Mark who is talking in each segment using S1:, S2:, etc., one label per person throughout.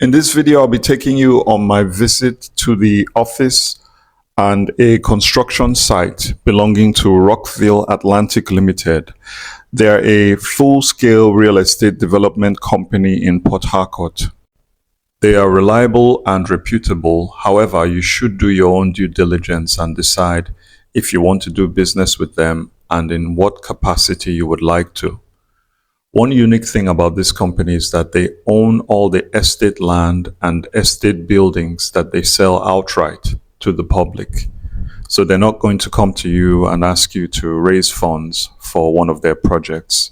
S1: In this video, I'll be taking you on my visit to the office and a construction site belonging to Rockville Atlantic Limited. They're a full-scale real estate development company in Port Harcourt. They are reliable and reputable. However, you should do your own due diligence and decide if you want to do business with them and in what capacity you would like to. One unique thing about this company is that they own all the estate land and estate buildings that they sell outright to the public. So they're not going to come to you and ask you to raise funds for one of their projects.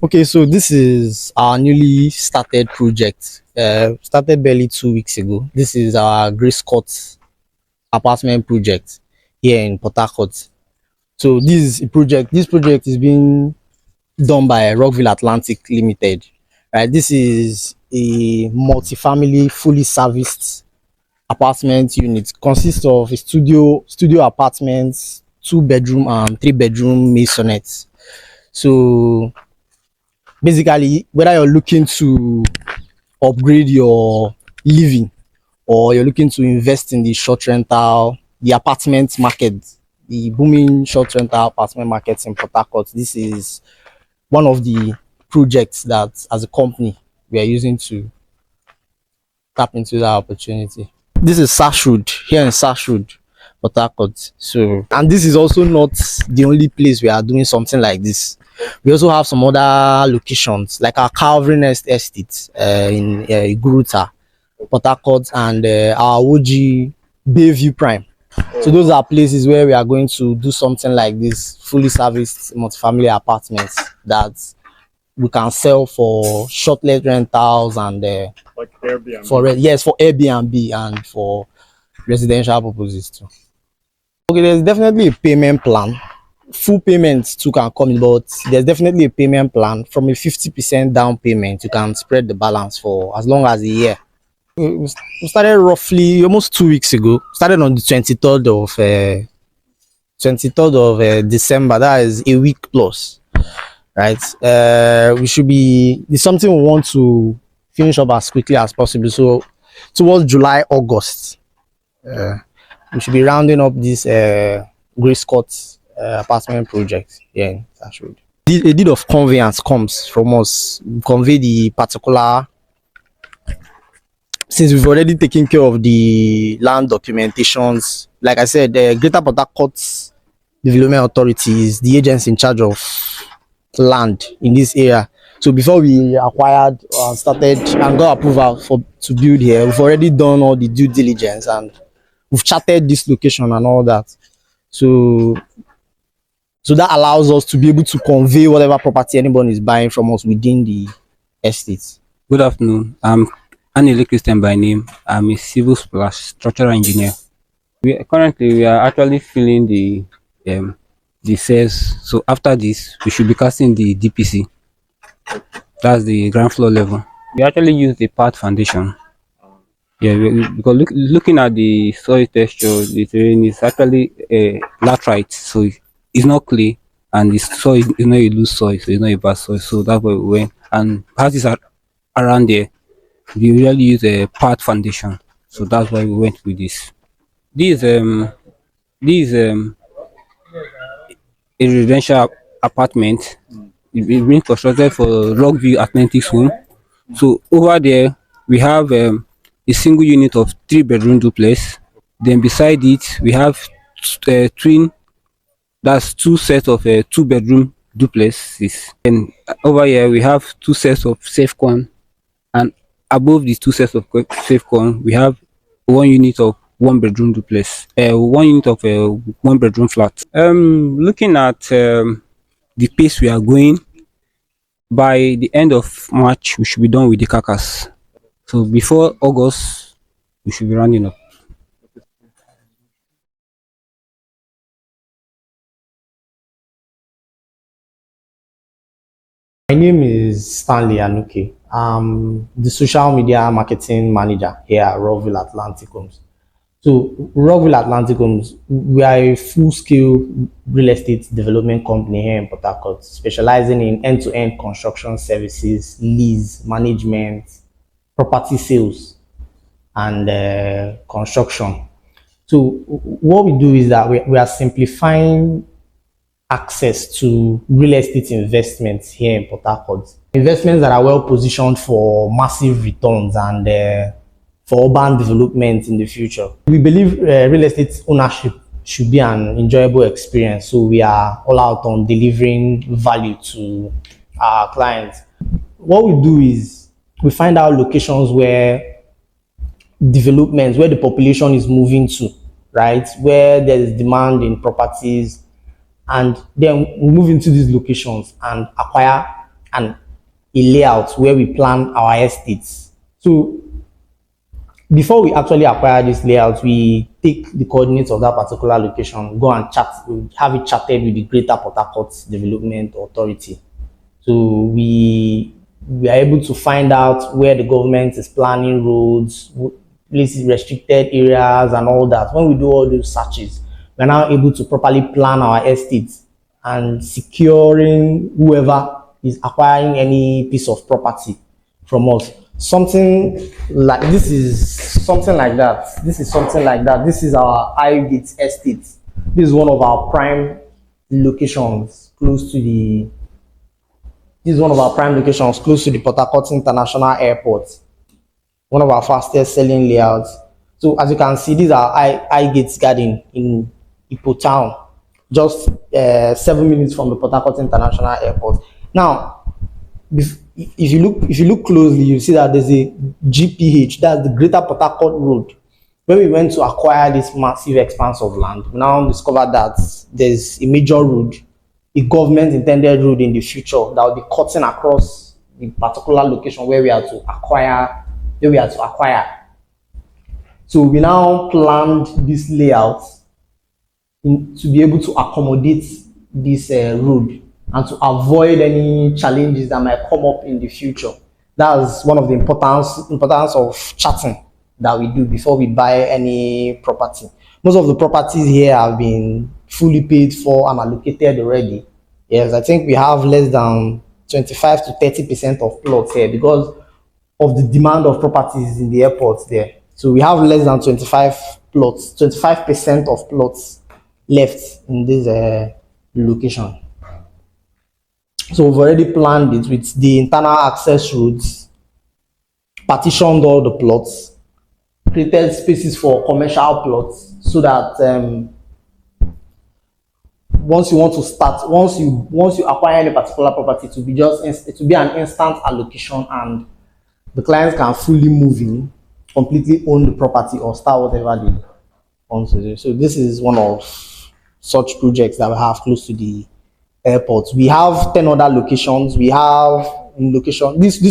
S2: Okay, so this is our newly started project. Started barely 2 weeks ago. This is our Grace Court apartment project here in Port Harcourt. So this is a project. This project is being done by Rockville Atlantic Limited. Right, this is a multi-family, fully serviced apartment unit. Consists of a studio apartments, 2-bedroom and 3-bedroom maisonettes. So basically, whether you're looking to upgrade your living or you're looking to invest in the short rental, the apartment market, the booming short rental apartment markets in Port Harcourt, this is one of the projects that as a company we are using to tap into that opportunity. This is Sash Road, here in Sash Road, Port Harcourt. So, and this is also not the only place we are doing something like this. We also have some other locations like our Calvary Nest Estate in Guruta, Port Harcourt, and our OG Bayview Prime. So those are places where we are going to do something like this, fully serviced multifamily apartments that we can sell for short-let rentals and
S1: Like Airbnb?
S2: for Airbnb and for residential purposes too. Okay, there's definitely a payment plan. Full payments too can come in, but there's definitely a payment plan. From a 50% down payment, you can spread the balance for as long as a year. We started roughly almost 2 weeks ago. Started on the 23rd of December. That is a week plus, right? We should be. It's something we want to finish up as quickly as possible. So towards July, August, we should be rounding up this Grace Court apartment project here in Sash Road. A deed of conveyance comes from us. We convey the particular. Since we've already taken care of the land documentations, like I said, the Greater Port Harcourt Development Authority is the agency in charge of land in this area. So before we acquired and started and got approval to build here, we've already done all the due diligence and we've charted this location and all that. So that allows us to be able to convey whatever property anyone is buying from us within the estate.
S3: Good afternoon. I'm Anile Christian by name. I'm a civil structural engineer. We are actually filling the cells. So after this, we should be casting the DPC. That's the ground floor level. We actually use the part foundation. Yeah, because looking at the soil texture, the terrain is actually laterite, so it's not clay, and the soil is not a loose soil, so it's not a bad soil. So that's why we went, and parties are around there. We usually use a part foundation, so that's why we went with this. This a residential apartment. It's been constructed for Rockview Atlantic home. So over there we have a single unit of 3-bedroom duplex. Then beside it we have twin. That's 2 sets of 2-bedroom duplexes. And over here we have 2 sets of safe-con, and above these 2 sets of safe-con we have 1 unit of 1-bedroom duplex, 1 unit of a 1-bedroom flat. Looking at the pace we are going, by the end of March we should be done with the carcass. So before August we should be rounding up.
S2: My name is Stanley Anuke. I'm the social media marketing manager here at Rockville Atlantic Homes. So Rockville Atlantic Homes, we are a full-scale real estate development company here in Port Harcourt, specializing in end-to-end construction services, lease management, property sales, and construction. So what we do is that we are simplifying access to real estate investments here in Port Harcourt. Investments that are well positioned for massive returns and for urban development in the future. We believe real estate ownership should be an enjoyable experience, so we are all out on delivering value to our clients. What we do is we find out locations where development, where the population is moving to, right? Where there is demand in properties, and then we move into these locations and acquire a layout where we plan our estates. So before we actually acquire this layout, we take the coordinates of that particular location, go and chat, have it chatted with the Greater Port Harcourt Development Authority. So we are able to find out where the government is planning roads, places, restricted areas, and all that. When we do all those searches, we're now able to properly plan our estates and securing whoever is acquiring any piece of property from us. Something like this is something like that. This is something like that. This is our Highgate estate. This is one of our prime locations close to the Port Harcourt International Airport. One of our fastest selling layouts. So as you can see, these are Highgate Garden in Ipo Town, just 7 minutes from the Port Harcourt International Airport. Now, if you look closely, you see that there's a GPH, that's the Greater Port Harcourt Road. When we went to acquire this massive expanse of land, we now discovered that there's a major road, a government intended road in the future that will be cutting across the particular location where we are to acquire. So we now planned this layout to be able to accommodate this road and to avoid any challenges that might come up in the future. That's one of the importance of charting that we do before we buy any property. Most of the properties here have been fully paid for and allocated already. Yes, I think we have less than 25 to 30% of plots here because of the demand of properties in the airport there. So we have less than 25% of plots left in this location. So we've already planned it with the internal access roads, partitioned all the plots, created spaces for commercial plots so that once you acquire any particular property, it will be an instant allocation and the clients can fully move in, completely own the property or start whatever they want to do. So this is one of such projects that we have close to the airport. We have 10 other locations. We have this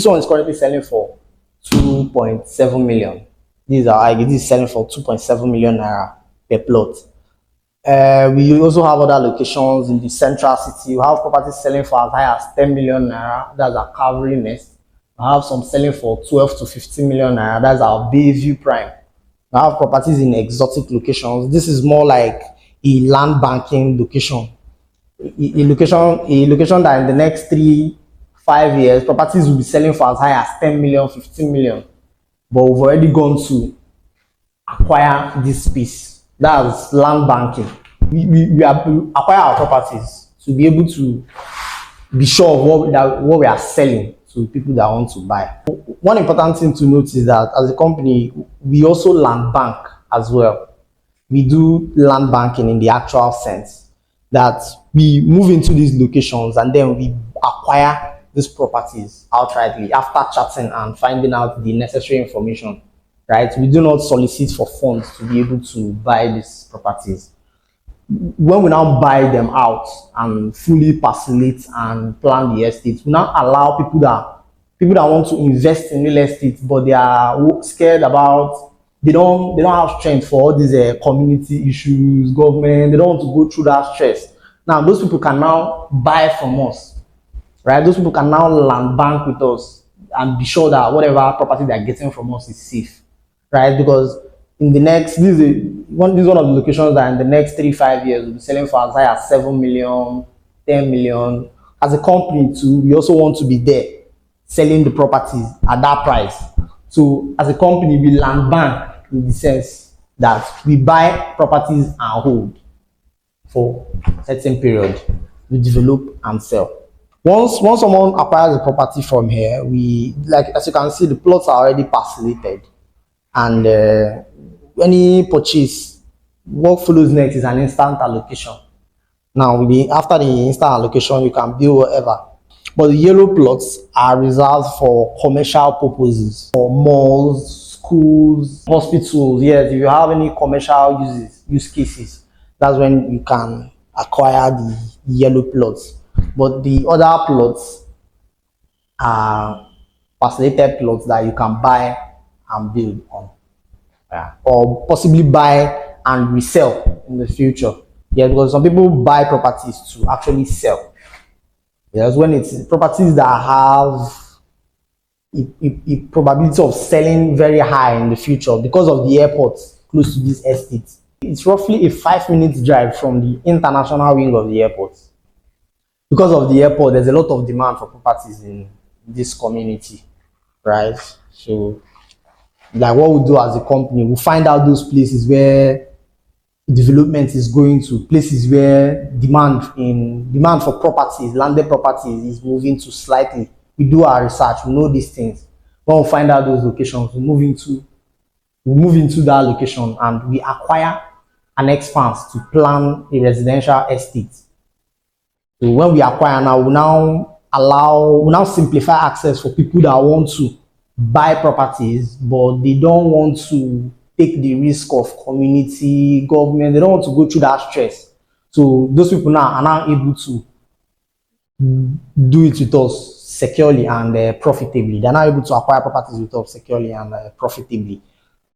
S2: one is currently selling for 2.7 million. This is selling for 2.7 million naira per plot. We also have other locations in the central city. We have properties selling for as high as 10 million naira. That's our Cavalry Nest. We have some selling for 12 to 15 million naira. That's our Bayview Prime. We have properties in exotic locations. This is more like a land banking location. A location that in the next 3-5 years, properties will be selling for as high as 10 million, 15 million. But we've already gone to acquire this space. That's land banking. We acquire our properties to be able to be sure of what we are selling to people that want to buy. One important thing to note is that as a company, we also land bank as well. We do land banking in the actual sense that we move into these locations and then we acquire these properties outrightly after chatting and finding out the necessary information, right? We do not solicit for funds to be able to buy these properties. When we now buy them out and fully parcellate and plan the estate, we now allow people that want to invest in real estate, but they are scared about, they don't have strength for all these community issues, government, they don't want to go through that stress. Now those people can now buy from us, right? Those people can now land bank with us and be sure that whatever property they're getting from us is safe, right? Because in the next, this is one of the locations that in the next 3 5 years will be selling for as high as 7 million, 10 million. As a company too, we also want to be there selling the properties at that price. So as a company, we land bank in the sense that we buy properties and hold for a certain period. We develop and sell. Once someone acquires a property from here, we, like as you can see, the plots are already parcellated, and any purchase, what follows next is an instant allocation. Now, after the instant allocation, you can build whatever. But the yellow plots are reserved for commercial purposes, for malls, schools, hospitals. Yes, if you have any commercial use cases, that's when you can acquire the yellow plots. But the other plots are parcellated plots that you can buy and build on, yeah, or possibly buy and resell in the future. Yeah, because some people buy properties to actually sell. Yes, when it's properties that have a probability of selling very high in the future because of the airport close to this estate. It's roughly a 5 minute drive from the international wing of the airport. Because of the airport, there's a lot of demand for properties in this community, right? So, like what we do as a company, we find out those places where development is going to, places where demand for properties, landed properties, is moving to slightly. We do our research, we know these things. When we find out those locations, we move into that location and we acquire an expanse to plan a residential estate. So when we acquire now, we now simplify access for people that want to buy properties, but they don't want to take the risk of community, government. They don't want to go through that stress. So those people now are now able to do it with us securely and profitably. They're now able to acquire properties with us securely and profitably.